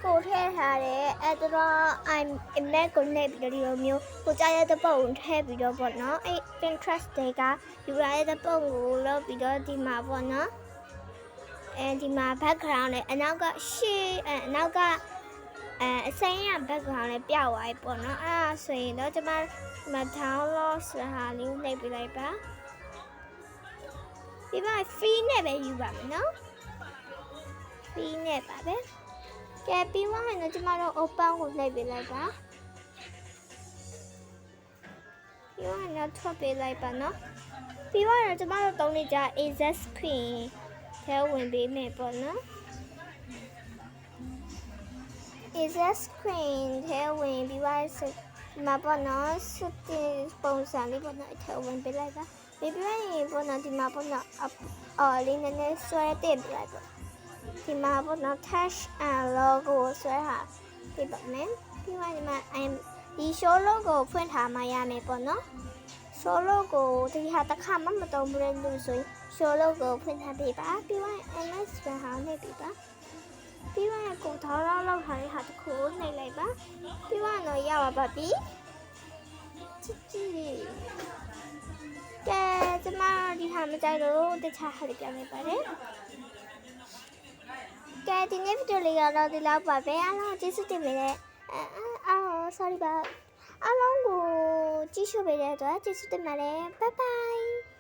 ကိုထည့်ထားတယ်အဲ့တော့ I'm image ကိုနှိပ်ပြီးတော့ဒီလိုမျိုးကိုကြားရတဲ့ပုံထည့်ပြီးတော့ပေါ့နော်အဲ့ Pinterest တွေကယူရတဲ့ပုံကိုလုပ်ပြီးတော့ဒီမှာပေါ့နော်အဲဒီမှာ background နဲ့အနောက်ကရှေ့အနောက်ကအစိမ်းရ background နဲ့ပြောက်သွားပြီပေါ့နော်အဲ့ဒါဆိုရင်တော့ကျွန်မ download ဆိုတာလေးနှိပ်ပြလိုက်ပါဒီမှာ free နဲ့ပဲယူပါမယ်နော် free နဲ့ပါပဲကဲပြီးသွားရင်တော့ကျမတို့ open ကိုနှိပ်ပေးလိုက်ပါပြီးသွားရင်တော့ထွက်ပေးလိုက်ပါနော်ပြီးသွားရင်ကျမတို့သုံးနေကြ AZ screen ထဲဝင်ပေးမယ်ပေါ့နော် AZ screen ထဲဝင်ပြီးသွားမှာပေါ့နော်စတင်ပုံစံလေးပေါ့နော်အထဲဝင်ပေးလိုက်ပါပြီးပြီးရင်ပေါ့နော်ဒီမှာပေါ့နော်လေးနည်းနည်းဆွဲတင်ပေးလိုက်ပေါ့ဒီမှာပေါ့နော် touch and logo ဆွဲဟာပြပါမယ်ပြီးမှဒီမှာဒီ show logo ဖွင့်ထားမှရမယ်ပေါ့နော် show logo ဒီဟာတစ်ခါမှမသုံးဘူးတဲ့လူဆိုရင် show logo ဖွင့်ထားပေးပါပြီးမှ ms ဆွဲဟာနှိပ်ပေးပါပြီးမှကိုထောင်းလောက်ထားတဲ့ဟာတစ်ခုနှိပ်လိုက်ပါပြီးမှတော့ရပါပြီချစ်ချစ်ကဲကျမဒီဟာမကြိုက်လို့တခြားဟာလေးပြန်လိုက်ပါတယ်ကဲဒီနေ့ဗီဒီယိုလေးကတော့ဒီလောက်ပါပဲအားလုံးကျေးဇူးတင်ပါတယ်sorry ပါအားလုံးကိုကြည့်ရှုပေးတဲ့အတွက်ကျေးဇူးတင်ပါတယ် bye bye